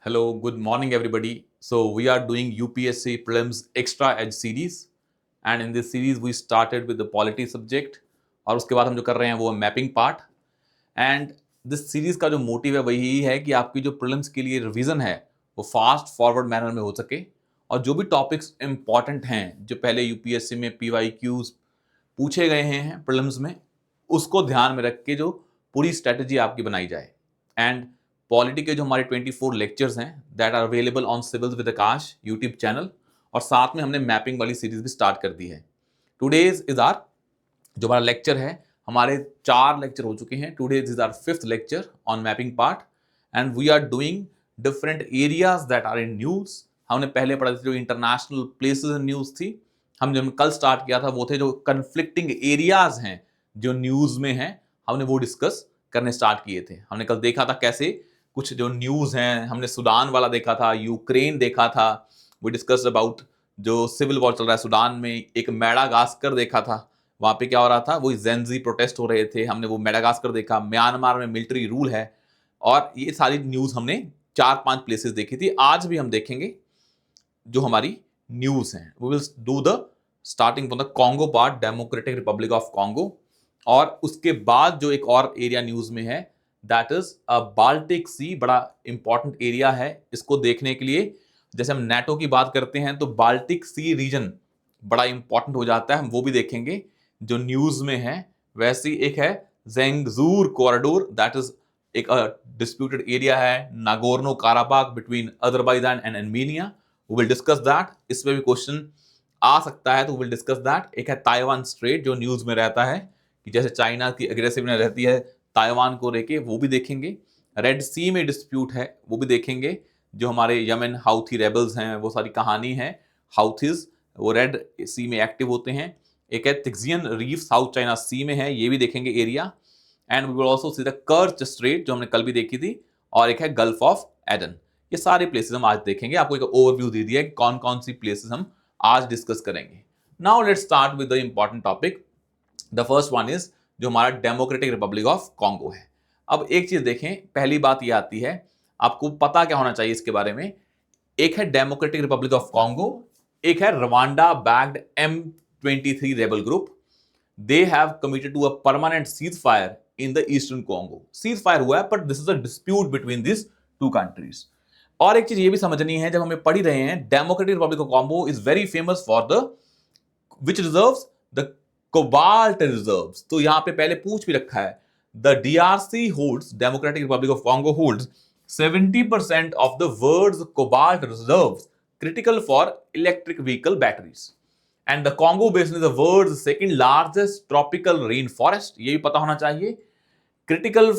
Hello, good morning, everybody. So, we are doing UPSC Prelims Extra Edge series, and in this series, we started with the polity subject, और उसके बाद हम जो कर रहे हैं वो mapping part. And this series का जो मोटिव है वही है कि आपकी जो प्रीलिम्स के लिए रिवीजन है वो फास्ट फॉरवर्ड मैनर में हो सके, और जो भी टॉपिक्स इंपॉर्टेंट हैं जो पहले यूपीएससी में PYQs पूछे गए हैं प्रीलिम्स में, उसको ध्यान में रख के जो पूरी स्ट्रेटजी आपकी बनाई जाए. एंड पॉलिटी के जो हमारे 24 लेक्चर्स हैं that are available on civils with Aakash YouTube channel, और साथ में हमने मैपिंग वाली सीरीज भी स्टार्ट कर दी है. टुडेज इज आर जो हमारा लेक्चर है, हमारे 4 लेक्चर हो चुके हैं. Today's is our 5th lecture on mapping part, and we are doing different areas that are in news. हमने पहले पढ़ा थी जो इंटरनेशनल प्लेसेस इन न्यूज थी. हम जो कल स्टार्ट किया था वो थे जो कन्फ्लिक्टिंग एरियाज हैं जो न्यूज में हैं, हमने वो डिस्कस करने स्टार्ट किए थे. हमने कल देखा था कैसे कुछ जो न्यूज हैं, हमने सूडान वाला देखा था, यूक्रेन देखा था, वी डिस्कस्ड अबाउट जो सिविल वॉर चल रहा है सूडान में. एक मेडागास्कर देखा था, वहां पे क्या हो रहा था, वो जेंजी प्रोटेस्ट हो रहे थे, हमने वो मेडागास्कर देखा. म्यांमार में मिलिट्री रूल है, और ये सारी न्यूज हमने 4-5 प्लेसेस देखी थी. आज भी हम देखेंगे जो हमारी न्यूज हैं. We will do the starting from the Congo part, democratic Republic of Congo, और उसके बाद जो एक और एरिया न्यूज में है दैट इज बाल्टिक सी. बड़ा इंपॉर्टेंट एरिया है इसको देखने के लिए. जैसे हम नेटो की बात करते हैं तो बाल्टिक सी रीजन बड़ा इंपॉर्टेंट हो जाता है, हम वो भी देखेंगे जो न्यूज में है. वैसे ही एक है जेंगजूर कॉरिडोर, दैट इज एक डिस्प्यूटेड एरिया है, Nagorno Karabakh between Azerbaijan and Armenia. We will discuss that. इसमें भी क्वेश्चन आ सकता है तो वी विल डिस्कस दैट. एक है ताइवान स्ट्रेट जो न्यूज में रहता है कि जैसे चाइना की अग्रेसिवनेस रहती है ताइवान को लेके, वो भी देखेंगे. रेड सी में डिस्प्यूट है वो भी देखेंगे, जो हमारे यमन हाउथी रेबल्स हैं वो सारी कहानी है. हाउथीज वो रेड सी में एक्टिव होते हैं. एक है तिक्जियन रीफ साउथ चाइना सी में है, ये भी देखेंगे area. And we will also see the Kerch strait जो हमने कल भी देखी थी, और एक है गल्फ ऑफ एडन. ये सारे प्लेसेस हम आज देखेंगे. आपको एक ओवरव्यू दे दिया है कौन कौन सी प्लेसेस हम आज डिस्कस करेंगे. Now let's start with the important topic. The first one is जो हमारा डेमोक्रेटिक रिपब्लिक ऑफ कॉन्गो है. अब एक चीज देखें, पहली बात ये आती है, आपको पता क्या होना चाहिए इसके बारे में. एक है डेमोक्रेटिक रिपब्लिक ऑफ कॉन्गो, एक है Rwanda backed M23 rebel group. They have committed to a permanent cease fire in the eastern Congo. Cease fire हुआ है, but this is a dispute between this two countries. और एक चीज ये भी समझनी है, जब हमें पढ़ ही रहे हैं, democratic Republic of Congo is very famous for the which reserves, the cobalt reserves. तो यहां पे पहले पूछ भी रखा है, the DRC holds, democratic Republic of Congo holds 70% of the world's cobalt reserves critical for electric vehicle batteries. And the Congo basin is the world's second largest tropical rainforest. ये भी पता होना चाहिए. Critical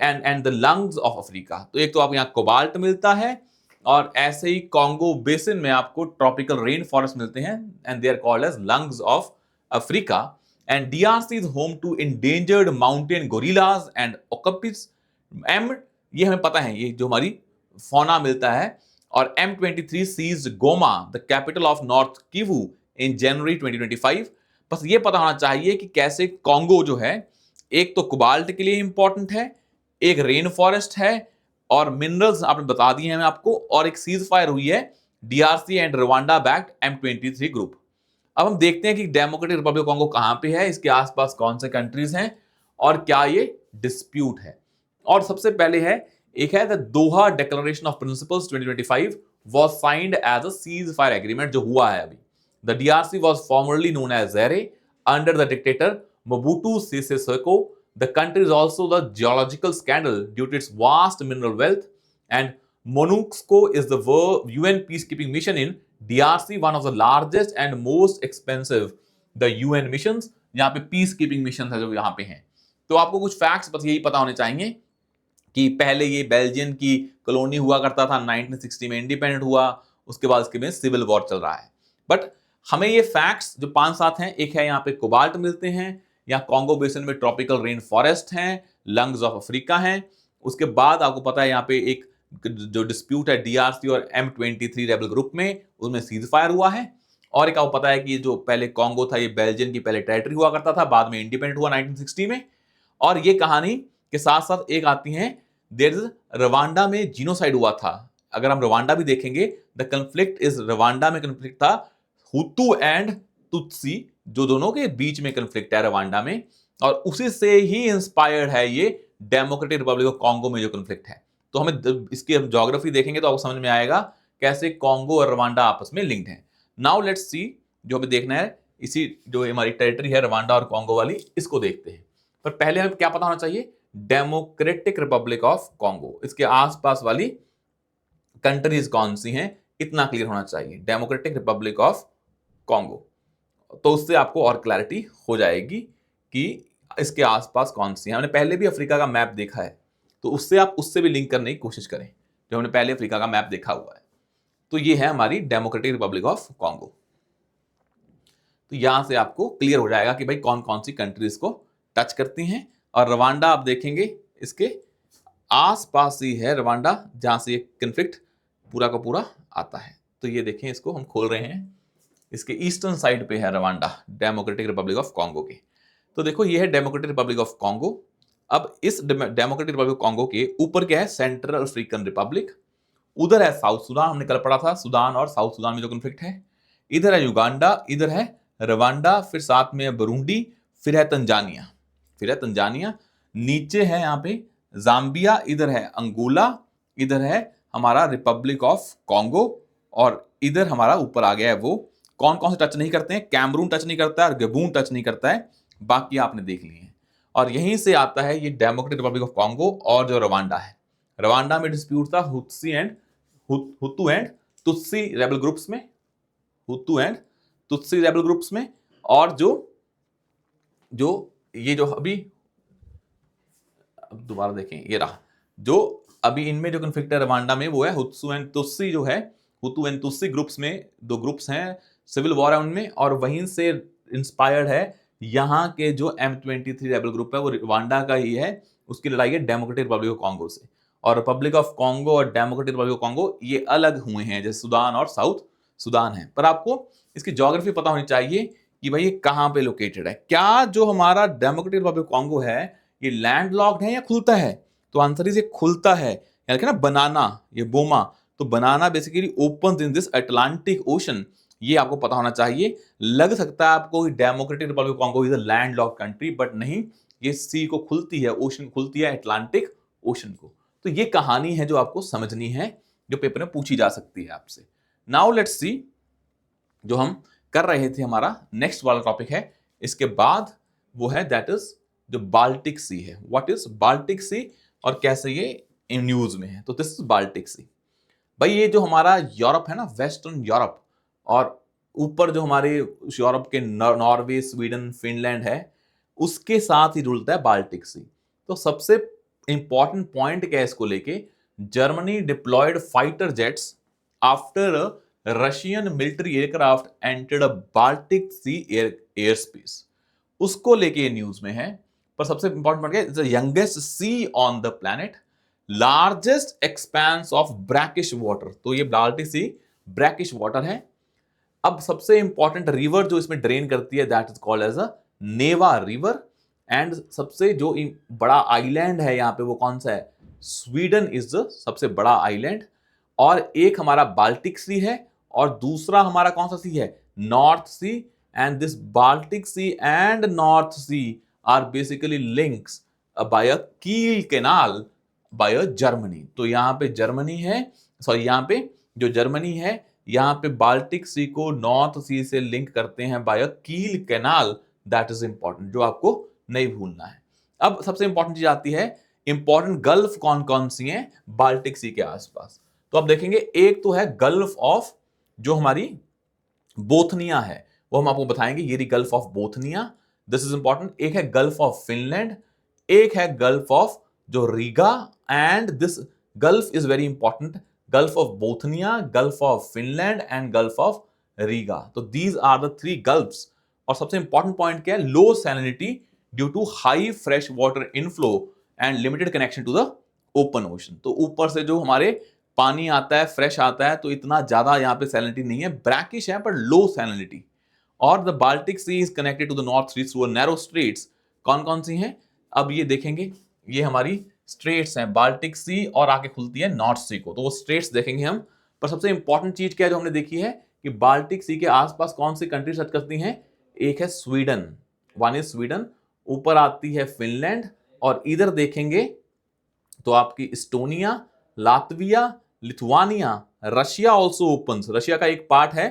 and the lungs of Africa. तो एक तो आपको यहाँ कोबाल्ट मिलता है, और ऐसे ही कॉन्गो बेसिन में आपको ट्रॉपिकल रेन फॉरेस्ट मिलते हैं, and they are called as lungs of Africa. And DRC is home to endangered mountain gorillas and okapis. ये हमें पता है, ये जो हमारी फौना मिलता है. और M23 seized Goma, the capital of North Kivu, in January 2025. बस ये पता होना चाहिए कि कैसे कॉन्गो जो है, एक तो कोबाल्ट के लिए इंपॉर्टेंट है, एक रेन फॉरेस्ट है, और मिनरल्स आपने बता दिए हैं आपको, और एक सीज फायर हुई है DRC and Rwanda backed M23 group. अब हम देखते हैं कि डेमोक्रेटिक रिपब्लिक कॉन्गो कहां पे है, इसके आसपास कौन से कंट्रीज हैं, और क्या ये डिस्प्यूट है. और सबसे पहले है, एक है the Doha declaration of principles 2025 was signed as a cease fire agreement जो हुआ है अभी. The DRC was formerly known as Zaire under the dictator Mobutu Sese Seko. The country is also the geological scandal due to its vast mineral wealth, and MONUSCO is the UN peacekeeping mission in DRC, one of the largest and most expensive the UN missions. यहाँ पे peacekeeping missions है जो यहाँ पे हैं. तो आपको कुछ फैक्ट्स बस यही पता होने चाहिए कि पहले ये बेल्जियन की कॉलोनी हुआ करता था, 1960 में इंडिपेंडेंट हुआ, उसके बाद इसके में सिविल वॉर चल रहा है. बट हमें ये फैक्ट्स जो 5-7 हैं, एक है यहाँ पे कोबाल्ट मिलते हैं, यहाँ कॉन्गो बेसिन में ट्रॉपिकल रेन फॉरेस्ट हैं, लंग्स ऑफ अफ्रीका हैं. उसके बाद आपको पता है यहाँ पे एक जो डिस्प्यूट है DRC और M23 रेबल ग्रुप में, उसमें सीज फायर हुआ है. और एक आपको पता है कि जो पहले कॉन्गो था ये बेल्जियन की पहले टेरिटरी हुआ करता था, बाद में इंडिपेंडेंट हुआ 1960 में. और ये कहानी के साथ साथ एक आती है, देयर इज रवांडा में जीनोसाइड हुआ था अगर हम रवांडा भी देखेंगे, द कंफ्लिक्ट इज, रवांडा में कंफ्लिक्ट था हुतू एंड तुत्सी, जो दोनों के बीच में कंफ्लिक्ट है रवांडा में, और उसी से ही इंस्पायर्ड है ये डेमोक्रेटिक रिपब्लिक ऑफ कॉन्गो में जो कंफ्लिक्ट है। तो हमें इसकी ज्योग्राफी देखेंगे तो आपको समझ में आएगा कैसे कॉन्गो और रवांडा आपस में लिंक्ड है। नाउ लेट्स सी, जो हमें देखना है इसी जो हमारी टेरिटरी है रवांडा और कॉन्गो वाली, इसको देखते हैं। पर पहले हमें क्या पता होना चाहिए, डेमोक्रेटिक रिपब्लिक ऑफ कॉन्गो, इसके आसपास वाली कंट्रीज कौन सी हैं, इतना क्लियर होना चाहिए, डेमोक्रेटिक रिपब्लिक ऑफ कॉन्गो। तो उससे आपको और क्लैरिटी हो जाएगी कि इसके आसपास कौन सी है। हमने पहले भी अफ्रीका का मैप देखा है, तो उससे आप उससे भी लिंक करने की कोशिश करें, जो हमने पहले अफ्रीका का मैप देखा हुआ है। तो ये है हमारी डेमोक्रेटिक रिपब्लिक ऑफ कॉन्गो। तो यहां से आपको क्लियर हो जाएगा कि भाई कौन कौन सी कंट्रीज को टच करती हैं। और रवांडा आप देखेंगे इसके आसपास ही है रवांडा, जहां से ये कन्फ्लिक्ट पूरा का पूरा आता है। तो ये देखें, इसको हम खोल रहे हैं, इसके ईस्टर्न साइड पे है Rwanda, democratic Republic of Congo के। तो देखो ये है डेमोक्रेटिक रिपब्लिक ऑफ कॉन्गो। अब इस डेमोक्रेटिक रिपब्लिक ऑफ कॉन्गो के ऊपर क्या है, सेंट्रल अफ्रीकन रिपब्लिक, उधर है साउथ सुडान, हमने कल पढ़ा था सुडान और साउथ सुडान में जो कॉन्फ्लिक्ट है, इधर है युगांडा, इधर है रवांडा, फिर साथ में है बुरुंडी, फिर है तंजानिया, नीचे है यहाँ पे जाम्बिया, इधर है अंगोला, इधर है हमारा रिपब्लिक ऑफ कॉन्गो, और इधर हमारा ऊपर आ गया है वो कौन कौन से टच नहीं करते हैं, कैमरून टच नहीं करता है और गबून टच नहीं करता है, बाकी आपने देख लिए हैं। और यहीं से आता है ये डेमोक्रेटिक रिपब्लिक ऑफ कॉन्गो और जो रवांडा है। रवांडा में डिस्प्यूट था Hutu and Tutsi rebel groups में, Hutu and Tutsi rebel groups में, और जो ये जो अभी, अब दोबारा देखें, ये रहा जो अभी इनमें जो कॉन्फ्लिक्ट है रवांडा में, वो है हुतू एंड तुत्सी, जो है हुतू एंड तुत्सी ग्रुप्स में, दो ग्रुप्स हैं, सिविल वॉर है उनमें, और वहीं से इंस्पायर्ड है यहाँ के जो M23 रेबल ग्रुप है, वो रवांडा का ही है, उसकी लड़ाई है डेमोक्रेटिक रिपब्लिक ऑफ कॉन्गो से। और रिपब्लिक ऑफ कॉन्गो और डेमोक्रेटिक रिपब्लिक ऑफ कॉन्गो ये अलग हुए हैं, जैसे सुडान और साउथ सुडान है। पर आपको इसकी ज्योग्राफी पता होनी चाहिए कि भाई ये कहाँ पे लोकेटेड है। क्या जो हमारा डेमोक्रेटिक रिपब्लिक ऑफ कॉन्गो है ये लैंडलॉक्ड है या खुलता है, तो आंसर इज ये खुलता है, यानी ना बनाना, ये बोमा, तो Banana basically open in this Atlantic Ocean, ये आपको पता होना चाहिए। लग सकता है आपको Democratic Republic of Congo is a landlocked country, but नहीं, ये सी को खुलती है, ओशन खुलती है अटलांटिक ओशन को। तो ये कहानी है जो आपको समझनी है, जो पेपर में पूछी जा सकती है आपसे। नाउ लेट्स सी, जो हम कर रहे थे, हमारा नेक्स्ट वाला टॉपिक है इसके बाद, वो है दैट इज जो बाल्टिक सी है। व्हाट इज बाल्टिक सी और कैसे ये न्यूज में है। तो दिस इज बाल्टिक सी। भाई ये जो हमारा यूरोप है ना, वेस्टर्न यूरोप, और ऊपर जो हमारे यूरोप के नॉर्वे, स्वीडन, फिनलैंड है, उसके साथ ही जुड़ता है बाल्टिक सी। तो सबसे इंपॉर्टेंट पॉइंट क्या है इसको लेके, Germany deployed fighter jets after Russian military aircraft entered a Baltic sea air space, उसको लेके न्यूज में है। पर सबसे इंपॉर्टेंट पॉइंट क्या है, the youngest sea on the planet, largest expanse of brackish water. तो ये बाल्टिक सी ब्रैकिश वाटर है। अब सबसे इंपॉर्टेंट रिवर जो इसमें ड्रेन करती है, that is called as a Neva river. And सबसे जो बड़ा आइलैंड है यहाँ पे, वो कौन सा है, स्वीडन इज द सबसे बड़ा आइलैंड। और एक हमारा बाल्टिक सी है, और दूसरा हमारा कौन सा सी है, North Sea. And this Baltic Sea and North Sea are basically links by a Kiel canal by Germany. तो यहाँ पे जर्मनी है, सॉरी यहाँ पे जो जर्मनी है, यहाँ पे बाल्टिक सी को नॉर्थ सी से लिंक करते हैं bye a Kiel canal. That is important, जो आपको नहीं भूलना है। अब सबसे इंपॉर्टेंट चीज आती है, इंपॉर्टेंट गल्फ कौन कौन सी हैं बाल्टिक सी के आसपास। तो आप देखेंगे, एक तो है गल्फ ऑफ जो हमारी बोथनिया है, वो हम आपको बताएंगे, ये रही gulf of Bothnia, this is important. एक है गल्फ ऑफ फिनलैंड, एक है गल्फ ऑफ जो Riga, and this gulf is very important, Gulf of Bothnia, Gulf of Finland and Gulf of Riga. तो these are the three gulfs. और सबसे important point क्या है, low salinity due to high fresh water inflow and limited connection to the open ocean. तो ऊपर से जो हमारे पानी आता है, फ्रेश आता है, तो इतना ज्यादा यहाँ पे सैलिनिटी नहीं है, ब्रैकिश है पर लो सैलिनिटी। और the Baltic sea is connected to the North sea through narrow straits. कौन कौन सी हैं, अब ये देखेंगे, ये हमारी स्ट्रेट्स हैं बाल्टिक सी और आके खुलती है नॉर्थ सी को, तो वो स्ट्रेट्स देखेंगे हम। पर सबसे इंपॉर्टेंट चीज क्या है जो हमने देखी है कि बाल्टिक सी के आसपास कौन सी कंट्री टच करती हैं? एक है स्वीडन, वन इज स्वीडन, ऊपर आती है फिनलैंड, और इधर देखेंगे तो आपकी Estonia, Latvia, Lithuania, Russia also opens. Russia का एक पार्ट है,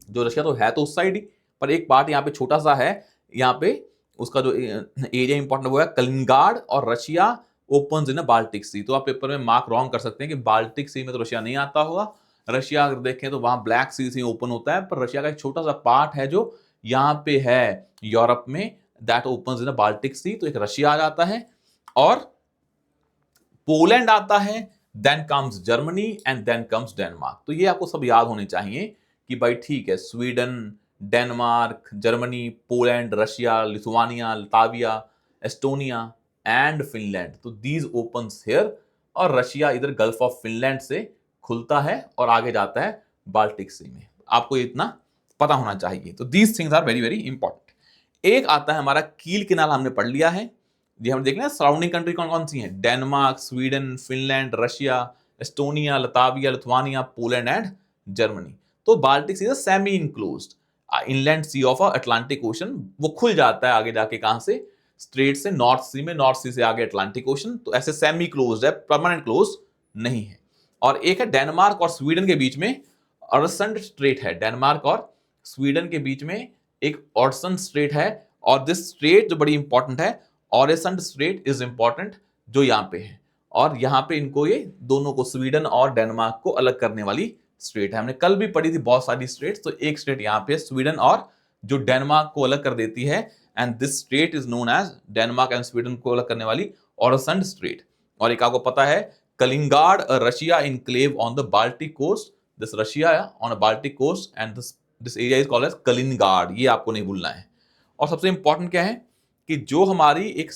जो रशिया तो है तो उस साइड ही, पर एक पार्ट यहाँ पे छोटा सा है, यहाँ पे उसका जो एरिया इंपॉर्टेंट वो है कलिंगार्ड, और रशिया ओपन्स इन बाल्टिक सी। तो आप पेपर में मार्क रॉन्ग कर सकते हैं कि बाल्टिक सी में तो रशिया नहीं आता होगा। रशिया अगर देखें तो वहां ब्लैक सी से ओपन होता है, पर रशिया का एक छोटा सा पार्ट है जो यहाँ पे है यूरोप में, that opens in Baltic Sea, तो एक रशिया आ जाता है, और पोलैंड आता है, then comes Germany and then comes Denmark. तो ये आपको सब याद होने चाहिए कि भाई ठीक है, Sweden, Denmark, Germany, Poland, Russia, Lithuania, Latvia, Estonia and Finland, तो दीज ओपन्स हियर, और रशिया इधर गल्फ ऑफ फिनलैंड से खुलता है और आगे जाता है बाल्टिक सी में। आपको इतना पता होना चाहिए। तो these things are very very important. एक आता है हमारा कील किनारा, हमने पढ़ लिया है, ये हम देख लें सराउंडिंग कंट्री कौन कौन सी हैं? Denmark, Sweden, Finland, Russia, Estonia, Latvia, Lithuania, Poland and Germany. तो Baltic Sea semi enclosed inland sea of Atlantic Ocean, वो खुल जाता है आगे जाके कहां से? स्ट्रेट से नॉर्थ सी में, नॉर्थ सी से आगे अटलांटिक ओशन, तो ऐसे सेमी क्लोज्ड है, परमानेंट क्लोज नहीं है। और एक है डेनमार्क और स्वीडन के बीच में अरसंड स्ट्रेट है, डेनमार्क और स्वीडन के बीच में एक ऑर्सन स्ट्रेट है, और दिस स्ट्रेट जो बड़ी इंपॉर्टेंट है, ऑरेसंड स्ट्रेट इज इंपॉर्टेंट, जो यहां पे है, और यहां पे इनको ये दोनों को, स्वीडन और डेनमार्क को अलग करने वाली स्ट्रेट है। हमने कल भी पढ़ी थी बहुत सारी स्ट्रेट्स, तो एक स्ट्रेट यहां पे स्वीडन और जो डेनमार्क को अलग कर देती है, and this strait is known as, Denmark and Sweden को अलग करने वाली ऑरेसंड स्ट्रेट। और एक आपको पता है Kaliningrad, Russia enclave on the Baltic coast, this Russia on a Baltic coast and this area is called as Kaliningrad, ये आपको नहीं भूलना है। और सबसे इंपॉर्टेंट क्या है कि जो हमारी एक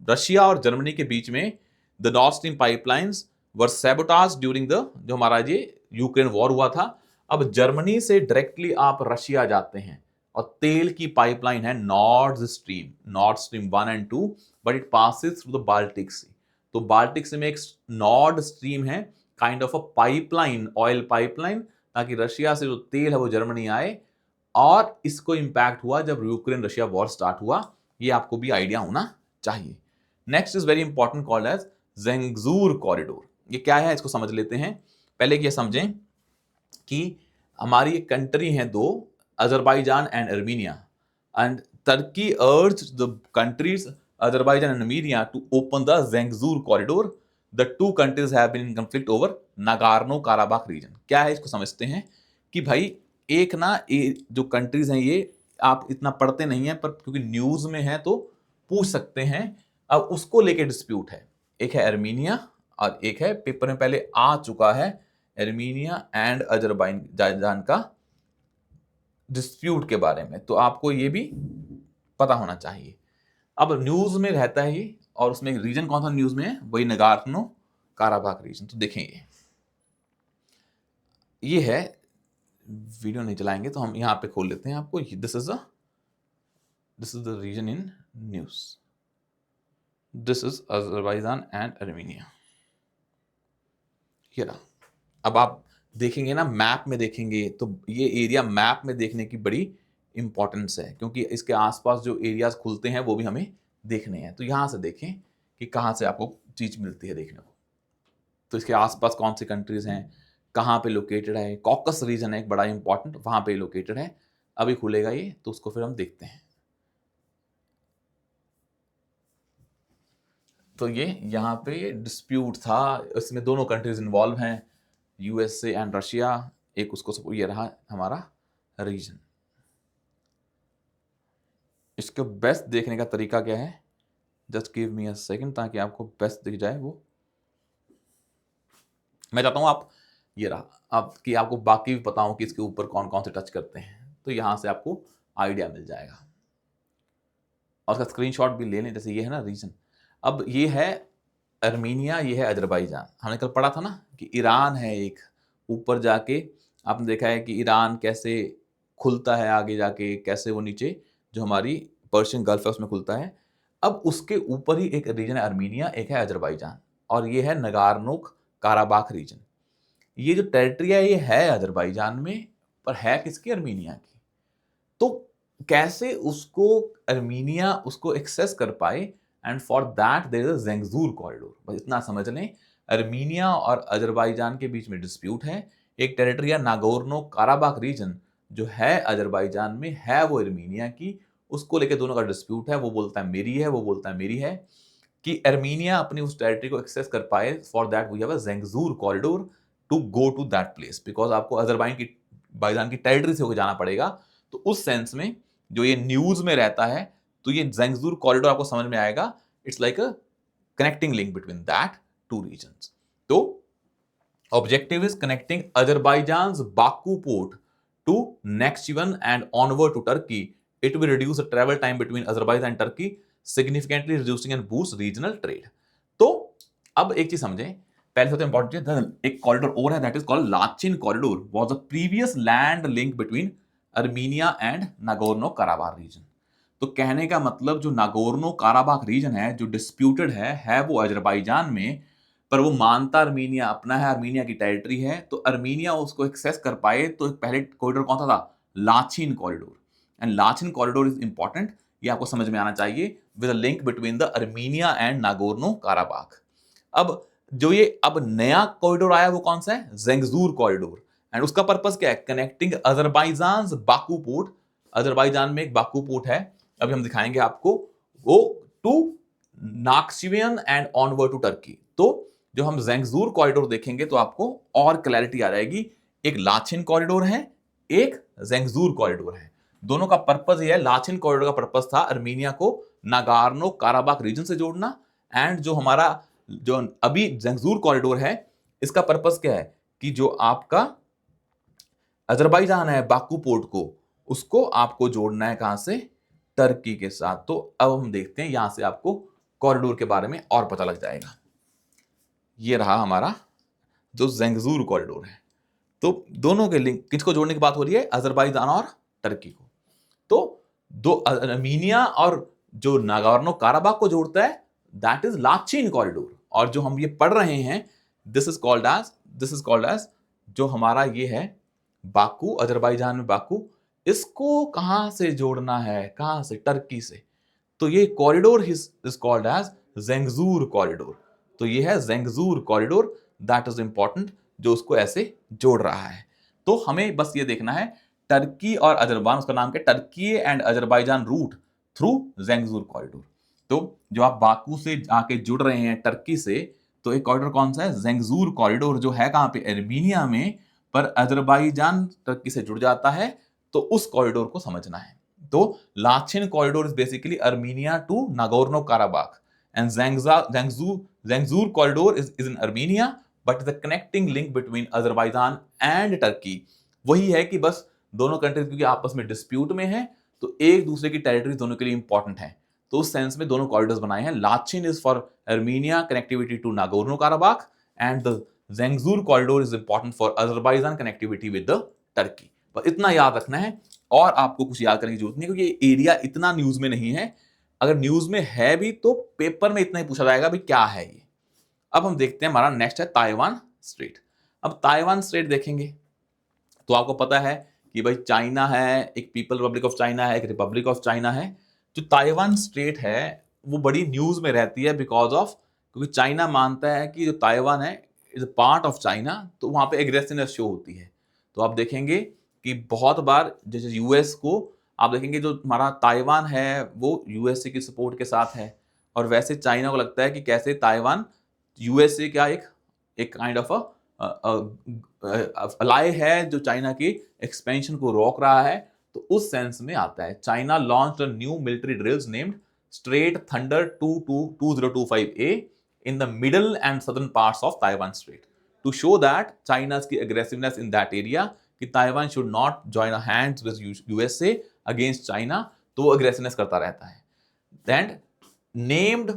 रशिया और जर्मनी के बीच में the north stream pipelines were sabotage during the, जो हमारा ये यूक्रेन वॉर हुआ था। अब जर्मनी से डायरेक्टली आप रशिया जाते हैं, और तेल की पाइपलाइन है North Stream 1 and 2, but it passes through the Baltic Sea. तो बाल्टिक सी में एक नॉर्थ स्ट्रीम है, kind of a pipeline, oil pipeline, ताकि रशिया से जो तेल है वो जर्मनी आए, और इसको इंपैक्ट हुआ जब यूक्रेन रशिया वॉर स्टार्ट हुआ। ये आपको भी आइडिया होना चाहिए। Next is very important, called as Zangezur corridor. ये क्या है इसको समझ लेते हैं। पहले ये समझें कि हमारी एक कंट्री है दो, Azerbaijan and Armenia, and Turkey urged the countries Azerbaijan and Armenia to open the Zangezur corridor. The two countries have been in conflict over Nagorno Karabakh region. क्या है इसको समझते हैं कि भाई एक ना जो कंट्रीज हैं ये आप इतना पढ़ते नहीं है, पर क्योंकि न्यूज में है तो पूछ सकते हैं। अब उसको लेके डिस्प्यूट है, एक है अर्मीनिया और एक है, पेपर में पहले आ चुका है, अर्मीनिया एंड अजरबैजान का डिस्प्यूट के बारे में, तो आपको ये भी पता होना चाहिए। अब न्यूज में रहता है ये, और उसमें रीजन कौन सा न्यूज में है? वही नगार्नो काराबाख रीजन। तो देखेंगे ये है, वीडियो नहीं चलाएंगे तो हम यहां पे खोल लेते हैं आपको। This is the region in news, this is Azerbaijan and Armenia. ये रहा। अब आप देखेंगे ना मैप में देखेंगे तो ये एरिया मैप में देखने की बड़ी इंपॉर्टेंस है, क्योंकि इसके आसपास जो एरियाज खुलते हैं वो भी हमें देखने हैं। तो यहां से देखें कि कहां से आपको चीज मिलती है देखने को। तो इसके आसपास कौन सी कंट्रीज हैं, कहाँ पे लोकेटेड है? कॉकस रीजन है एक बड़ा इंपॉर्टेंट, वहां पे लोकेटेड है। अभी खुलेगा ये, तो उसको फिर हम देखते हैं। तो ये यहाँ पे डिस्प्यूट था, इसमें दोनों कंट्रीज इन्वॉल्व हैं, यूएसए एंड रशिया। एक उसको सब, ये रहा हमारा रीजन। इसको बेस्ट देखने का तरीका क्या है? Just give me a second, ताकि आपको बेस्ट दिख जाए वो। मैं चाहता हूं आप, ये रहा अब, कि आपको बाकी भी पता हो कि इसके ऊपर कौन कौन से टच करते हैं, तो यहां से आपको आइडिया मिल जाएगा। और उसका स्क्रीनशॉट भी ले लें, जैसे ये है ना रीजन। अब ये है अर्मीनिया, ये है अजरबैजान। हमने कल पढ़ा था ना कि ईरान है एक, ऊपर जाके आपने देखा है कि ईरान कैसे खुलता है आगे जाके, कैसे वो नीचे जो हमारी पर्शियन गल्फ है उसमें खुलता है। अब उसके ऊपर ही एक रीजन है अर्मीनिया, एक है अजरबैजान, और ये है नगार्नो काराबाख रीजन। ये जो टेरिटरी है ये है अजरबैजान में, पर है किसकी? अर्मीनिया की। तो कैसे उसको अर्मीनिया उसको एक्सेस कर पाए? And for that there is a Zangezur corridor. बस इतना समझ लें, अर्मीनिया और अजरबैजान के बीच में डिस्प्यूट है। एक टेरिटरी है नागोर्नो काराबाख रीजन जो है अजरबैजान में, है वो अर्मीनिया की, उसको लेके दोनों का डिस्प्यूट है। वो बोलता है मेरी है, वो बोलता है मेरी है। कि अर्मीनिया अपनी उस टेरिटरी को एक्सेस कर पाए, for that we have a Zangezur corridor to go to that place, because आपको अजरबैजान की टेरिटरी से होकर जाना पड़ेगा। तो उस सेंस में जो ये न्यूज़ में रहता है, तो ये ज़ेंगज़ूर कॉरिडोर आपको समझ में आएगा। It's like a connecting link between that two reasons. तो objective is connecting Azerbaijan's Baku port to Nakhchivan and onward to Turkey. It will reduce the travel time between Azerbaijan and Turkey, significantly reducing and boost regional trade. तो अब एक चीज समझें, पहले सबसे important चीज, एक कॉरिडोर और है, that is called Lachin corridor, was the previous land link between Armenia and Nagorno Karabakh reason. तो कहने का मतलब जो नागोर्नो काराबाख रीजन है, जो डिस्प्यूटेड है वो अजरबैजान में, पर वो मानता अर्मीनिया अपना है, अर्मीनिया की टेरिटरी है। तो अर्मीनिया उसको एक्सेस कर पाए, तो पहले कॉरिडोर कौन सा था? Lachin corridor. And Lachin corridor is important, ये आपको समझ में आना चाहिए, with a link between the Armenia and Nagorno Karabakh. अब जो ये अब नया कॉरिडोर आया वो कौन सा है? Zangezur corridor. एंड उसका पर्पस क्या है? Connecting Azerbaijan Baku port, Azerbaijan में एक बाकू पोर्ट है, अभी हम दिखाएंगे आपको, वो to Nakhchivan and onward to Turkey. तो जो हम ज़ेंगज़ूर कॉरिडोर देखेंगे तो आपको और क्लैरिटी आ जाएगी। एक लाचिन कॉरिडोर है, एक ज़ेंगज़ूर कॉरिडोर है। दोनों का पर्पस ये है, लाचिन कॉरिडोर का पर्पस था अर्मीनिया को नागार्नो काराबाख रीजन से जोड़ना, एंड जो हमारा जो अभी ज़ेंगज़ूर कॉरिडोर है, इसका पर्पस क्या है कि जो आपका अजरबैजान है बाकू पोर्ट को, उसको आपको जोड़ना है कहां से? टर्की के साथ। तो अब हम देखते हैं, यहां से आपको कॉरिडोर के बारे में और पता लग जाएगा। ये रहा हमारा जो ज़ेंगज़ूर कॉरिडोर है। तो दोनों के लिंक, किसको जोड़ने की बात हो रही है? अजरबैजान और टर्की को। तो दो अर्मीनिया और जो नागोर्नो काराबाख को जोड़ता है, दैट इज लाचिन कॉरिडोर। और जो हम ये पढ़ रहे हैं, दिस इज कॉल्ड एज जो हमारा ये है बाकू, अजरबैजान में बाकू, इसको कहां से जोड़ना है? कहां से? टर्की से। तो ये corridor is called as Zangezur corridor. तो ये है Zangezur corridor, that is important, जो उसको ऐसे जोड़ रहा है। तो हमें बस ये देखना है, टर्की और अजरबैजान, उसका नाम क्या? Turkey and Azerbaijan route through Zangezur corridor. तो जो आप बाकू से आके जुड़ रहे हैं टर्की से, तो एक कॉरिडोर कौन सा है? ज़ेंगज़ूर कॉरिडोर, जो है कहां पे? अर्मीनिया में, पर अजरबैजान टर्की से जुड़ जाता है, तो उस कॉरिडोर को समझना है। तो Lachin corridor is basically Armenia to Nagorno Karabakh, and Zangezur corridor is in Armenia, but the connecting link between Azerbaijan and Turkey वही है कि बस दोनों कंट्रीज क्योंकि आपस में डिस्प्यूट में है, तो एक दूसरे की टेरिटरी दोनों के लिए इंपॉर्टेंट है। तो उस सेंस में दोनों कॉरिडोर्स बनाए हैं। Lachin is for Armenia connectivity to Nagorno Karabakh, and the Zangezur corridor is important for Azerbaijan connectivity with the Turkey. बस इतना याद रखना है, और आपको कुछ याद करने की जरूरत नहीं, क्योंकि ये एरिया इतना न्यूज में नहीं है। अगर न्यूज में है भी तो पेपर में इतना ही पूछा जाएगा भी क्या है ये। अब हम देखते हैं, हमारा नेक्स्ट है ताइवान स्ट्रेट। अब ताइवान स्ट्रेट देखेंगे तो आपको पता है कि भाई चाइना है, एक पीपल रिपब्लिक ऑफ चाइना है, एक रिपब्लिक ऑफ चाइना है। जो ताइवान स्ट्रेट है वो बड़ी न्यूज में रहती है बिकॉज ऑफ, क्योंकि चाइना मानता है कि जो ताइवान है is a part of China, तो वहां पे एग्रेसिवनेस शो होती है। तो आप देखेंगे कि बहुत बार जैसे यूएस को आप देखेंगे, जो हमारा ताइवान है वो यूएसए की सपोर्ट के साथ है, और वैसे चाइना को लगता है कि कैसे ताइवान यूएसए का एक काइंड ऑफ अलाय है जो चाइना की एक्सपेंशन को रोक रहा है। तो उस सेंस में आता है, China launched a new military drills named straight thunder 2025A in the middle and southern parts of Taiwan Strait to show that China's की aggressiveness in that area, कि Taiwan should not join hands with USA against China, तो वो aggressiveness करता रहता है। Then named,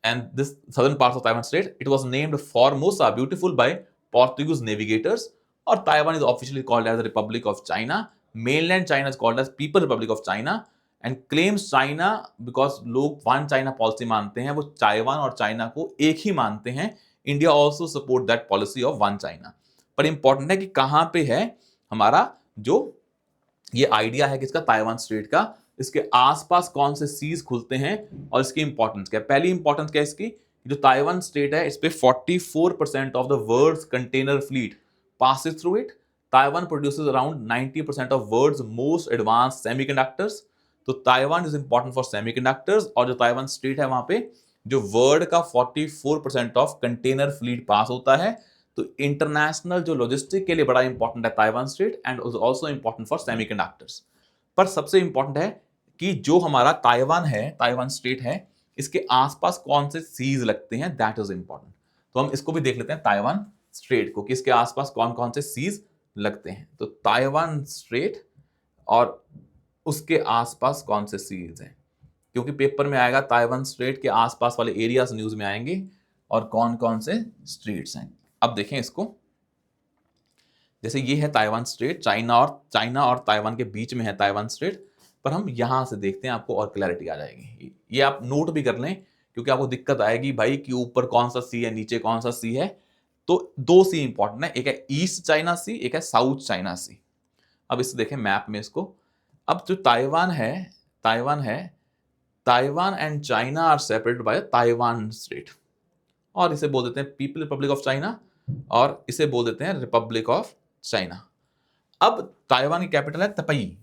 and this southern parts of Taiwan Strait, it was named Formosa Beautiful by Portuguese navigators, और Taiwan is officially called as the Republic of China. Mainland China is called as People Republic of China, and claims China, because लोग one China policy मानते हैं, वो Taiwan और China को एक ही मानते हैं। India also support that policy of one China. पर इंपॉर्टेंट है कि कहां पे है हमारा जो ये आइडिया है किसका, ताइवान स्ट्रेट का, इसके आसपास कौन से सीज खुलते हैं और इसकी इंपॉर्टेंस क्या है। पहली इंपॉर्टेंस क्या है इसकी, जो ताइवान स्टेट है इस पे 44% of the world's container fleet passes through it. Taiwan produces around 90% of world's most advanced semiconductors. तो Taiwan is important for semiconductors, और जो ताइवान स्टेट है वहां पे जो वर्ल्ड का 44% ऑफ कंटेनर फ्लीट पास होता है। तो इंटरनेशनल जो लॉजिस्टिक के लिए बड़ा इंपॉर्टेंट है Taiwan state, and also important for semiconductors. पर सबसे इंपॉर्टेंट है कि जो हमारा ताइवान है, ताइवान स्टेट है, इसके आसपास कौन से सीज लगते हैं, दैट इज इंपॉर्टेंट। तो हम इसको भी देख लेते हैं ताइवान स्ट्रेट को, कि इसके आसपास कौन कौन से सीज लगते हैं। तो ताइवान स्ट्रेट और उसके आसपास कौन से सीज हैं, क्योंकि पेपर में आएगा ताइवान स्ट्रेट के आसपास वाले एरियाज न्यूज में आएंगे और कौन कौन से स्ट्रेट्स हैं। अब देखें इसको, जैसे ये है ताइवान स्ट्रेट, चाइना और ताइवान के बीच में है ताइवान स्ट्रेट। पर हम यहां से देखते हैं, आपको और क्लैरिटी आ जाएगी। ये आप नोट भी कर लें, क्योंकि आपको दिक्कत आएगी भाई कि ऊपर कौन सा सी है, नीचे कौन सा सी है। तो दो सी इंपॉर्टेंट है, एक है ईस्ट चाइना सी, एक है साउथ चाइना सी। अब इसे देखें मैप में इसको। अब जो ताइवान है, Taiwan and China are separated by Taiwan strait, और इसे बोल देते हैं पीपल रिपब्लिक ऑफ चाइना, और इसे बोल देते हैं रिपब्लिक ऑफ चाइना। अब ताइवान की कैपिटल है तपई,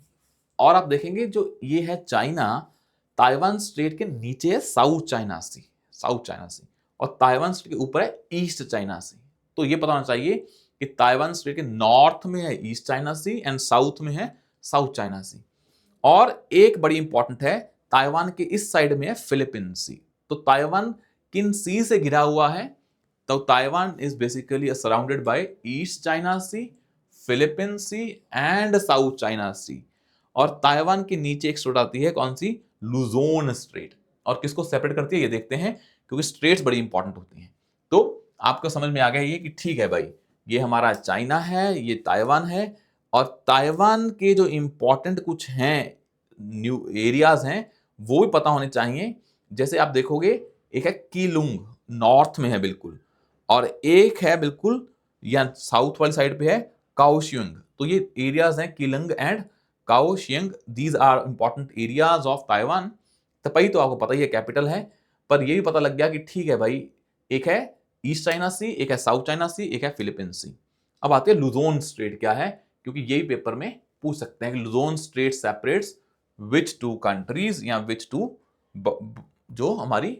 और आप देखेंगे जो ये है चाइना, ताइवान स्ट्रेट के नीचे है साउथ चाइना सी, और ताइवान स्ट्रेट के ऊपर है ईस्ट चाइना सी। तो ये पता होना चाहिए कि ताइवान स्ट्रेट के नॉर्थ में है East China Sea and south में है साउथ चाइना सी। और एक बड़ी इंपॉर्टेंट है, ताइवान के इस साइड में है फिलीपींस सी। तो ताइवान किन सी से घिरा हुआ है, तो Taiwan is basically surrounded by East China Sea, Philippines Sea and South China Sea. और ताइवान के नीचे एक स्ट्रेट आती है, कौन सी, लुजोन स्ट्रेट। और किसको सेपरेट करती है ये देखते हैं, क्योंकि स्ट्रेट्स बड़ी इंपॉर्टेंट होती हैं। तो आपको समझ में आ गया ये कि ठीक है भाई, ये हमारा चाइना है, ये ताइवान है, और ताइवान के जो इंपॉर्टेंट कुछ हैं न्यू एरियाज हैं वो भी पता होने चाहिए। जैसे आप देखोगे, एक है कीलुंग, नॉर्थ में है बिल्कुल, और एक है बिल्कुल या साउथ वाली साइड पे है काओशियंग। तो ये एरियाज हैं Keelung and Kaohsiung, these are important areas of Taiwan. Taipei तो आपको पता ही है कैपिटल है, पर ये भी पता लग गया कि ठीक है भाई, एक है ईस्ट चाइना सी, एक है साउथ चाइना सी, एक है फिलीपींस सी। अब आते हैं लुजोन स्ट्रेट क्या है, क्योंकि यही पेपर में पूछ सकते हैं कि Luzon strait separates which two countries, या विच टू जो हमारी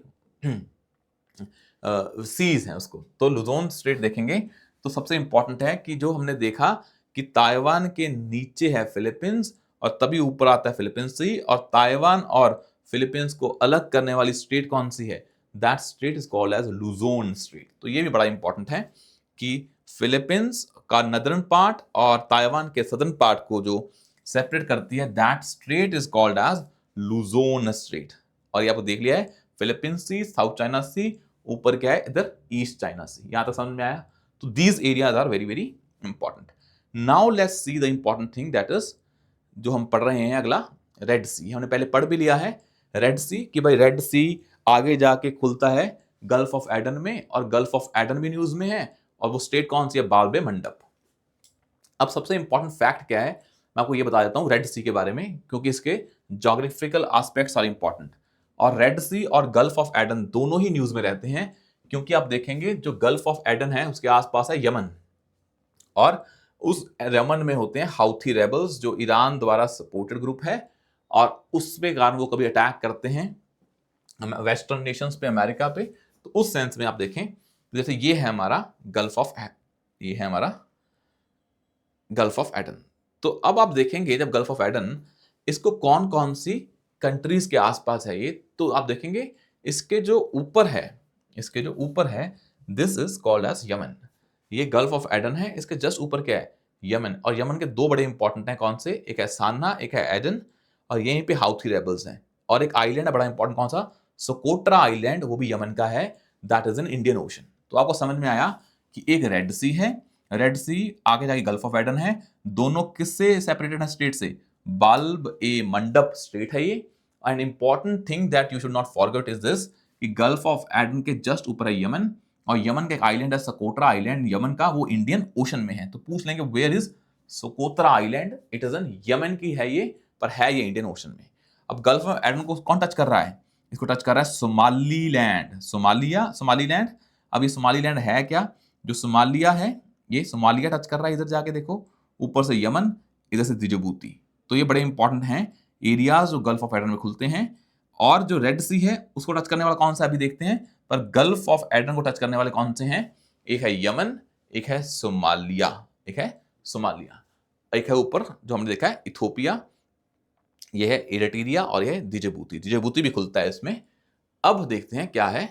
सीज हैं उसको। तो लुजोन स्ट्रेट देखेंगे तो सबसे इंपॉर्टेंट है कि जो हमने देखा कि ताइवान के नीचे है फिलीपींस और तभी ऊपर आता है फिलीपींस सी, और ताइवान और फिलीपींस को अलग करने वाली स्टेट कौन सी है, that strait is called as Luzon strait. तो ये भी बड़ा इंपॉर्टेंट है कि फिलीपींस का नदर्न पार्ट और ताइवान के सदर्न पार्ट को जो सेपरेट करती है, that strait is called as Luzon strait. और ये आपको देख लिया है, Philippines sea, South China Sea, ऊपर क्या है इधर ईस्ट चाइना सी। यहां तक समझ में आया। तो these areas are very very important. Now let's see the important thing, that is जो हम पढ़ रहे हैं अगला, रेड सी। हमने पहले पढ़ भी लिया है रेड सी, कि भाई रेड सी आगे जाके खुलता है गल्फ ऑफ एडन में, और गल्फ ऑफ एडन भी न्यूज में है, और वो स्टेट कौन सी है, बाल बे मंडप। अब सबसे इंपॉर्टेंट फैक्ट क्या है, मैं आपको ये बता देता हूं रेड सी के बारे में, क्योंकि इसके जोग्राफिकल एस्पेक्ट्स आर इंपॉर्टेंट। और रेड सी और गल्फ ऑफ एडन दोनों ही न्यूज में रहते हैं, क्योंकि आप देखेंगे जो गल्फ ऑफ एडन है उसके आसपास है यमन, और उस यमन में होते हैं हाउथी रेबल्स, जो ईरान द्वारा सपोर्टेड ग्रुप है, और उसके कारण वो कभी अटैक करते हैं वेस्टर्न नेशंस पे, अमेरिका पे। तो उस सेंस में आप देखें, जैसे ये है हमारा गल्फ ऑफ एडन। तो अब आप देखेंगे जब गल्फ ऑफ एडन, इसको कौन कौन सी कंट्रीज के आसपास है ये, तो आप देखेंगे इसके जो ऊपर है, this is called as Yemen. ये गल्फ ऑफ एडन है, इसके जस्ट ऊपर क्या है, यमन। और यमन के दो बड़े इंपॉर्टेंट हैं, कौन से, एक है सान्ना, एक है एडन, और यहीं पे हाउथी रेबल्स हैं। और एक आइलैंड है बड़ा इंपॉर्टेंट, कौन सा, सोकोट्रा आइलैंड, वो भी यमन का है, that is in Indian ocean. तो आपको समझ में आया कि एक रेड सी है, रेड सी आगे जाके गल्फ ऑफ एडन है, दोनों किससे सेपरेटेड है, स्टेट से, बाल्ब ए मंडप स्टेट है ये, and important thing that you should not forget is this कि गल्फ ऑफ एडन के जस्ट ऊपर है यमन, और यमन का एक आइलैंड है सकोत्रा आइलैंड यमन का, वो इंडियन ओशन में है। तो पूछ लेंगे where is Socotra island, it is in Yemen की है ये, पर है ये इंडियन ओशन में। अब गल्फ ऑफ एडन को कौन टच कर रहा है? इसको टच कर रहा है सोमालीलैंड, सोमालीलैंड। अब ये सोमालीलैंड है क्या? जो सोमालिया है ये सोमालिया टच कर रहा है, इधर जाके देखो, ऊपर से यमन, इधर से जिबूती। तो ये बड़े इंपॉर्टेंट हैं एरियाज जो गल्फ ऑफ एडन में खुलते हैं। और जो रेड सी है उसको टच करने वाला कौन सा अभी देखते हैं, पर गल्फ ऑफ एडन को टच करने वाले कौन से हैं? एक है यमन, एक है सोमालिया, एक है सोमालिया, एक है ऊपर जो हमने देखा है इथोपिया, यह है एरिट्रिया, और यह है जिबूती। जिबूती भी खुलता है इसमें। अब देखते हैं क्या है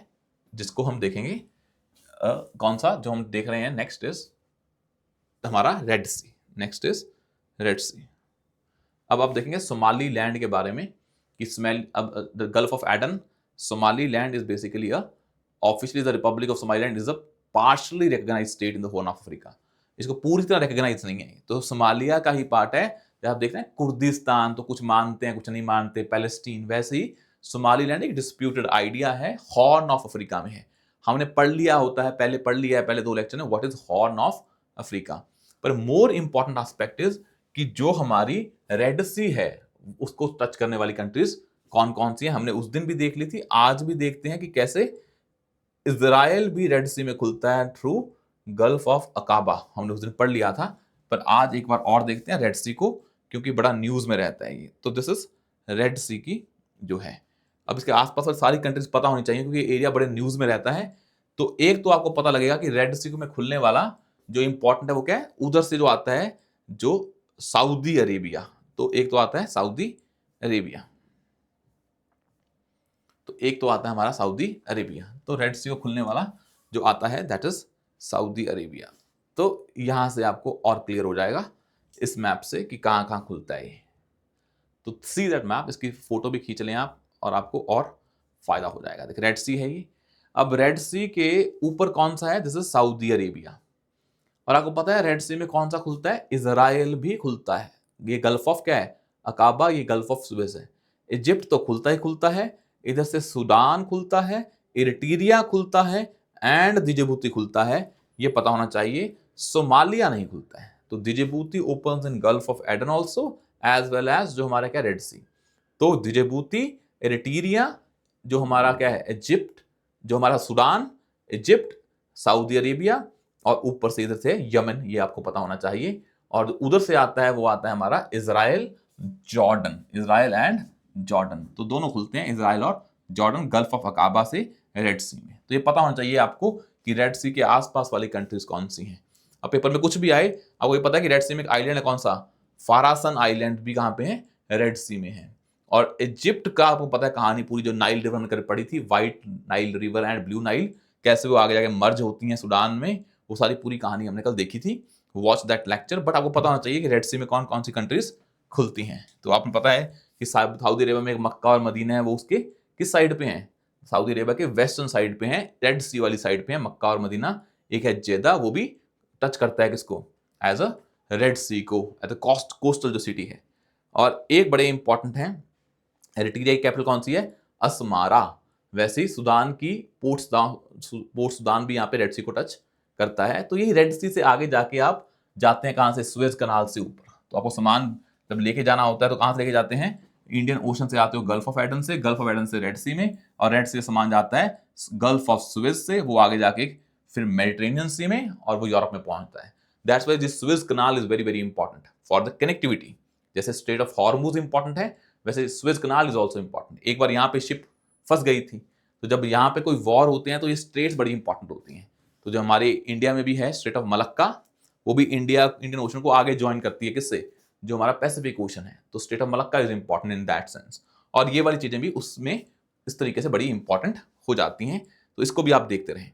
जिसको हम देखेंगे, कौन सा जो हम देख रहे हैं नेक्स्ट इज हमारा Red Sea, next is Red Sea. अब आप देखेंगे सोमाली लैंड के बारे में कि स्मेल, अब the Gulf of Aden, Somali land is basically a officially the republic of Somaliland is a partially recognized state in the Horn of Africa. इसको पूरी तरह रिकॉग्नाइज नहीं है, तो सोमालिया का ही पार्ट है। जब आप देख रहे हैं कुर्दिस्तान, तो कुछ मानते हैं कुछ नहीं मानते, पैलेस्टीन, वैसे ही सोमालीलैंड एक डिस्प्यूटेड आइडिया है, हॉर्न ऑफ अफ्रीका में है। हमने पढ़ लिया होता है, पहले पढ़ लिया है पहले 2 लेक्चर में, what is horn of Africa. पर मोर इंपॉर्टेंट एस्पेक्ट इज कि जो हमारी रेड सी है उसको टच करने वाली कंट्रीज कौन कौन सी हैं, हमने उस दिन भी देख ली थी, आज भी देखते हैं कि कैसे इजराइल भी रेड सी में खुलता है थ्रू गल्फ ऑफ अकाबा, हमने उस दिन पढ़ लिया था। पर आज एक बार और देखते हैं रेड सी को, क्योंकि बड़ा न्यूज में रहता है ये। तो दिस इज रेड सी की जो है। अब इसके आसपास वाली सारी कंट्रीज पता होनी चाहिए, क्योंकि एरिया बड़े न्यूज में रहता है। तो एक तो आपको पता लगेगा कि रेड सी में खुलने वाला जो इंपॉर्टेंट है वो क्या है, उधर से जो आता है जो सऊदी अरेबिया। तो एक तो आता है सऊदी अरेबिया, तो एक तो आता है हमारा सऊदी अरेबिया। तो रेड सी को खुलने वाला जो आता है दैट इज सऊदी अरेबिया। तो यहां से आपको और क्लियर हो जाएगा इस मैप से कि कहां कहां खुलता है ये। तो सी दैट मैप, इसकी फोटो भी खींच लें आप और आपको और फायदा हो जाएगा। देखिए रेड सी है ये। अब रेड सी के ऊपर कौन सा है? This is Saudi Arabia. और आपको पता है रेड सी में कौन सा खुलता है? इजराइल भी खुलता है। ये गल्फ ऑफ क्या है? अकाबा, ये गल्फ ऑफ सुएज है। इजिप्ट तो खुलता ही खुलता है, इधर से सूडान खुलता है, इरिट्रिया खुलता है, एंड जिबूती खुलता है। ये पता होना चाहिए। सोमालिया नहीं खुलता है। तो Djibouti opens in Gulf of Aden also as well as जो हमारा क्या रेड सी। तो जिबूती, इरिट्रिया, जो हमारा क्या है इजिप्ट, जो हमारा सूडान, इजिप्ट, सऊदी अरेबिया, और ऊपर से इधर से यमन, ये आपको पता होना चाहिए। और उधर से आता है वो आता है हमारा Israel, Jordan, Israel and Jordan. तो दोनों खुलते हैं इजराइल और जॉर्डन गल्फ ऑफ अकाबा से रेड सी में। तो ये पता होना चाहिए आपको कि रेड सी के आसपास वाली कंट्रीज कौन सी हैं। अब पेपर में कुछ भी आए, आपको ये पता है कि रेड सी में एक आइलैंड है, कौन सा? फारासन आइलैंड भी कहां पे है? रेड सी में है। और इजिप्ट का आपको पता है कहानी पूरी, जो नाइल रिवर हमने पढ़ी थी, white Nile river and blue Nile, कैसे वो आगे जाके मर्ज होती हैं सूडान में, वो सारी पूरी कहानी हमने कल देखी थी। Watch that lecture. बट आपको पता होना चाहिए कि रेड सी में कौन कौन सी कंट्रीज खुलती हैं। तो आपको पता है कि सऊदी अरेबिया में एक मक्का और मदीना है, वो उसके किस साइड पे हैं? सऊदी अरेबिया के वेस्टर्न साइड पे हैं, रेड सी वाली साइड पे है मक्का और मदीना। एक है जेदा, वो भी टच करता है किसको? एज अ रेड सी को, एज अ कोस्टल जो सिटी है। और एक बड़े इंपॉर्टेंट है, एरिट्रिया की कैपिटल कौन सी है? असमारा। वैसे ही सुदान की पोर्ट सुदान भी यहाँ पे रेड सी को टच करता है। तो यही रेड सी से आगे जाके आप जाते हैं कहाँ से? सुएज कनाल से ऊपर। तो आपको सामान जब लेके जाना होता है तो कहाँ से लेके जाते हैं? इंडियन ओशन से आते हो गल्फ ऑफ एडन से, गल्फ ऑफ एडन से रेड सी में, और रेड सी से सामान जाता है गल्फ ऑफ सुएज से, वो आगे जाके फिर मेडिटेरेनियन सी में, और वो यूरोप में पहुंचता है। That's why this Suez canal is very very important for the connectivity. जैसे स्ट्रेट ऑफ हॉर्मुज इंपॉर्टेंट है, वैसे Suez canal is also important. एक बार यहाँ पे शिप फंस गई थी, तो जब यहाँ पे कोई वॉर होते हैं तो ये स्ट्रेट्स बड़ी इंपॉर्टेंट होती हैं। तो जो हमारे इंडिया में भी है स्ट्रेट ऑफ मलक्का, वो भी इंडियन ओशन को आगे ज्वाइन करती है किससे? जो हमारा पैसिफिक ओशन है। तो straight of Malacca is important in that sense. और ये वाली चीजें भी उसमें इस तरीके से बड़ी इंपॉर्टेंट हो जाती हैं। तो इसको भी आप देखते रहें।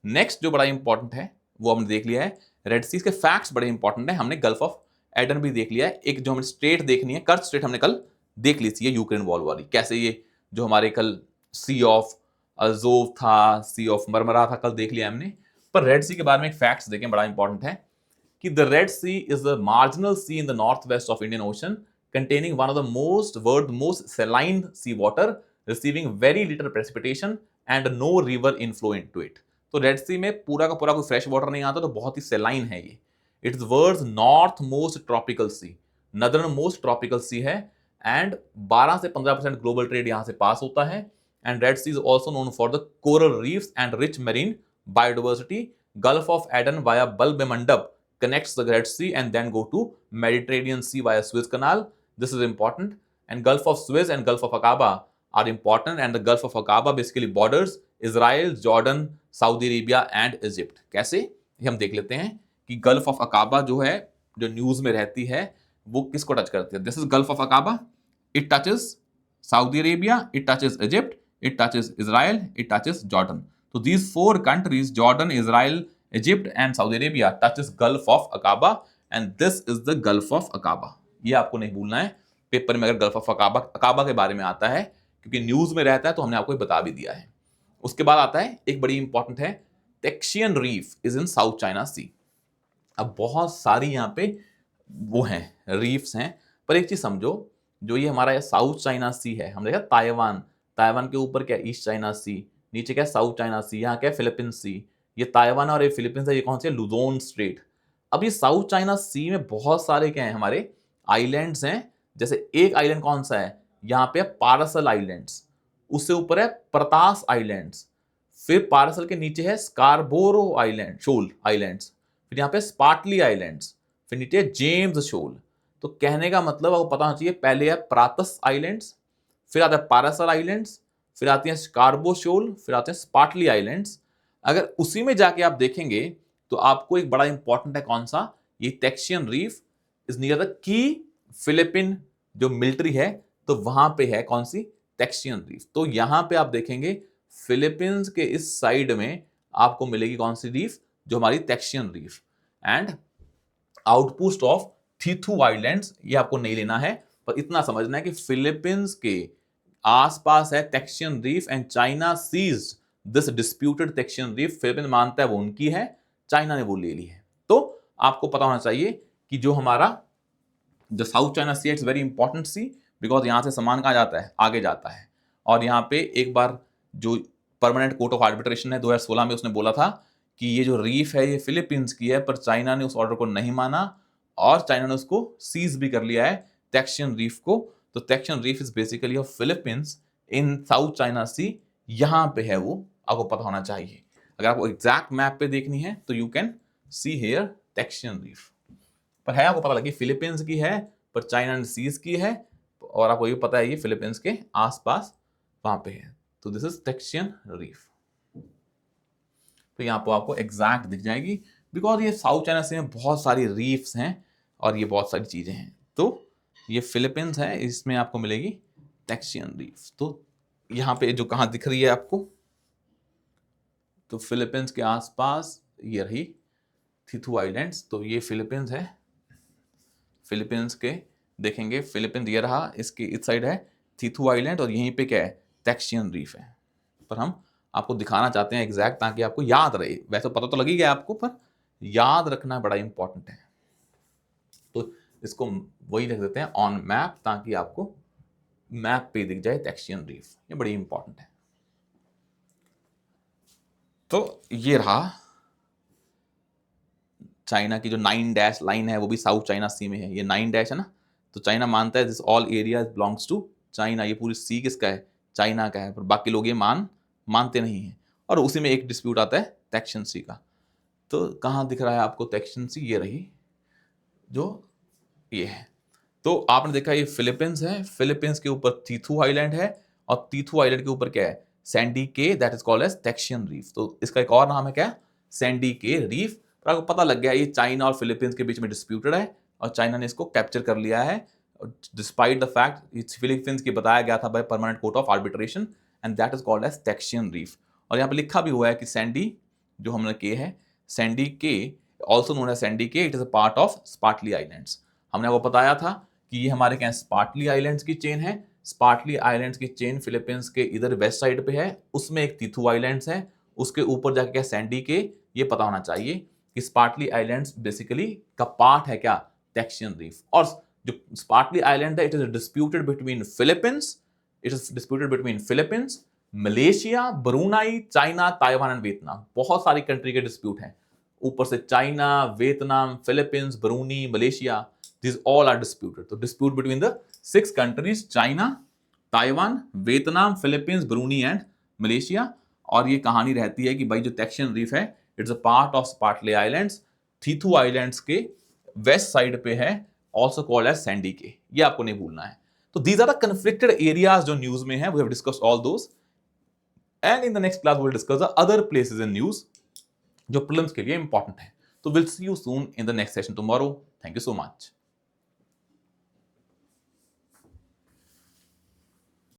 नेक्स्ट जो बड़ा इंपॉर्टेंट है वो हमने देख लिया है रेड सी के फैक्ट्स बड़े इंपॉर्टेंट है। हमने गल्फ ऑफ एडन भी देख लिया है। एक जो हमें स्ट्रेट देखनी है, कर्व स्ट्रेट, हमने कल देख ली थी, यूक्रेन वॉल वाली। कैसे ये जो हमारे कल सी ऑफ अजोव था, सी ऑफ मरमरा था, कल देख लिया हमने। पर रेड सी के बारे में एक फैक्ट्स देखें, बड़ा इंपॉर्टेंट है कि the Red Sea is the marginal sea in the north west of Indian Ocean containing one of the world's most saline sea water, receiving very little precipitation and no river inflow into it. तो red सी में पूरा का पूरा कोई fresh water नहीं आता, तो बहुत ही सेलाइन है ये. It's world's north most tropical sea, northern most tropical sea है, एंड 12 से 15% ग्लोबल ट्रेड यहां से पास होता है. And Red Sea is also known for the coral reefs and rich marine biodiversity. Gulf of Aden via Bab el Mandeb connects the Red Sea and then go to Mediterranean Sea via Suez Canal. This is important. And Gulf of Suez and Gulf of Aqaba are important, and the Gulf of Aqaba basically borders Israel, Jordan, Saudi Arabia and Egypt. कैसे ये हम देख लेते हैं कि Gulf of Aqaba जो है, जो न्यूज में रहती है, वो किसको टच करती है. This is Gulf of Aqaba. It touches Saudi Arabia, it touches Egypt, it touches Israel, it touches Jordan. So these four countries, Jordan, Israel, Egypt and Saudi Arabia, touches Gulf of Aqaba, and this is the Gulf of Aqaba. ये आपको नहीं भूलना है paper में, अगर gulf of Aqaba के बारे में आता है, क्योंकि न्यूज में रहता है तो हमने आपको बता भी दिया है. उसके बाद आता है एक बड़ी इंपॉर्टेंट है, Texian reef is in South China Sea. अब बहुत सारी यहाँ पे वो हैं, रीफ्स हैं, पर एक चीज समझो, जो ये हमारा साउथ चाइना सी है, हमने देखा ताइवान, ताइवान के ऊपर क्या ईस्ट चाइना सी, नीचे क्या साउथ चाइना सी, यहाँ क्या फिलीपीन सी, ये ताइवान और ये फिलीपींस है, ये कौन से लुजोन स्ट्रेट. अब ये साउथ चाइना सी में बहुत सारे क्या हैं हमारे आइलैंड्स हैं. जैसे एक आइलैंड कौन सा है, यहाँ पे पारासल आइलैंड्स, उससे ऊपर है प्रतास आइलैंड्स, फिर पारासल के नीचे है स्कारबोरो आइलैंड शोल आइलैंड्स, फिर यहाँ पे स्पार्टली आइलैंड्स, फिर नीचे जेम्स शोल. तो कहने का मतलब आपको पता होना चाहिए, पहले है प्रातस आइलैंड्स, फिर आता है पारासल आइलैंड्स, फिर आती है स्कारबो शोल, फिर आते हैं स्पार्टली आइलैंड्स. अगर उसी में जाके आप देखेंगे तो आपको एक बड़ा इंपॉर्टेंट है कौन सा, ये Texian reef is near the की फिलिपिन जो मिलिट्री है, तो वहां पे है कौन सी, टेक्शियन रीफ. तो यहां पे आप देखेंगे फिलीपींस के इस साइड में आपको मिलेगी कौन सी रीफ, जो हमारी Texian reef. And outpost of Thitu islands, ये आपको नहीं लेना है, पर इतना समझना है कि फिलीपींस के आसपास है Texian reef, and China seized this disputed Texian reef. Philippines मानता है वो उनकी है, चाइना ने वो ले ली है. तो आपको पता होना चाहिए कि जो हमारा जो South China Sea, it's very important sea, because यहां से सामान कहाँ जाता है, आगे जाता है. और यहाँ पे एक बार जो परमानेंट कोर्ट ऑफ आर्बिट्रेशन है 2016 में, उसने बोला था कि ये जो रीफ है ये फिलीपींस की है, पर चाइना ने उस ऑर्डर को नहीं माना और चाइना ने उसको सीज भी कर लिया है, टेक्शियन रीफ को. तो Texian reef is basically off Philippines in South China Sea, यहां पे है वो, आपको पता होना चाहिए. अगर आपको एग्जैक्ट मैप पे देखनी है तो you can see here Texian reef, पर है आपको पता लगे फिलीपींस की है, पर चाइना ने सीज की है, और आपको ये पता है ये फिलीपींस के आसपास वहां पे है. तो दिस इज टेक्शियन रीफ. तो यहाँ पर आपको एग्जैक्ट दिख जाएगी, बिकॉज ये साउथ चाइना सी में बहुत सारी रीफ्स हैं और ये बहुत सारी चीजें हैं. तो ये फिलीपींस है, इसमें आपको मिलेगी टेक्शियन रीफ. तो यहाँ पे जो कहाँ दिख रही है आपको, तो फिलीपींस के आसपास ये रही थीथू आइलैंड्स. तो ये फिलीपींस है, फिलीपींस के देखेंगे, फिलीपींस ये रहा, इसके इस साइड है थीथू आइलैंड, और यहीं पे क्या है, टेक्शियन रीफ है. पर हम आपको दिखाना चाहते हैं एग्जैक्ट, ताकि आपको याद रहे. वैसे पता तो लगी गया आपको, पर याद रखना बड़ा इंपॉर्टेंट है. तो इसको वही रख देते हैं ऑन मैप, ताकि आपको मैप पे दिख जाए टेक्शियन रीफ. ये बड़ी इंपॉर्टेंट है. तो ये रहा चाइना की जो 9 डैश लाइन है, वो भी साउथ चाइना सी में है. ये 9 डैश है ना, तो चाइना मानता है this all area belongs to China, ये पूरी सी किसका है, चाइना का है. पर बाकी लोग ये मानते नहीं हैं. और उसी में एक डिस्प्यूट आता है टेक्शियन सी का. तो कहाँ दिख रहा है आपको टेक्शियन सी, ये रही जो ये है. तो आपने देखा ये फिलीपींस है, फिलीपींस के ऊपर थीथू आइलैंड है, और थीथू आइलैंड के ऊपर क्या है, Sandy Cay, that is called as Texian reef. तो इसका एक और नाम है क्या, सैंडी के रीफ. पर आपको पता लग गया ये चाइना और फिलीपींस के बीच में डिस्प्यूटेड है, और चाइना ने इसको कैप्चर कर लिया है, डिस्पाइट द फैक्ट फिलीपींस की बताया गया था by Permanent Court of Arbitration, and that is called as Texian reef. और यहाँ पे लिखा भी हुआ है कि सैंडी जो हमने के है, सैंडी के ऑल्सो नोन एज सैंडी के, it is a part of Spratly islands. हमने आपको बताया था कि ये हमारे क्या स्पार्टली आइलैंड्स की चेन है. स्पार्टली आइलैंड्स की चेन फिलीपींस के इधर वेस्ट साइड पे है, उसमें एक तीथू आइलैंड्स है, उसके ऊपर जाके क्या सैंडी के. ये पता होना चाहिए कि स्पार्टली आइलैंड्स बेसिकली का पार्ट है क्या, टेक्शियन रीफ. और जो स्पार्टली आइलैंड है, it is disputed between Philippines, Malaysia, Brunei, China, Taiwan and Vietnam. बहुत सारी कंट्री के डिस्प्यूट हैं, ऊपर से China, Vietnam, Philippines, Brunei, Malaysia, this all are disputed. तो dispute between the 6 countries, China, Taiwan, Vietnam, Philippines, Brunei and Malaysia. और ये कहानी रहती है कि भाई जो तैक्शन रीफ है, it's a part of Spratly islands, Thitu islands के वेस्ट साइड पे है, ऑल्सो कॉल्ड एज सैंडी के। ये आपको नहीं भूलना है। तो these are the conflicted areas जो न्यूज में है, we have discussed all those, and in the next class we will discuss the other places in news जो प्रीलिम्स के लिए इंपॉर्टेंट है। तो will see you soon in the next session tomorrow. Thank you so much.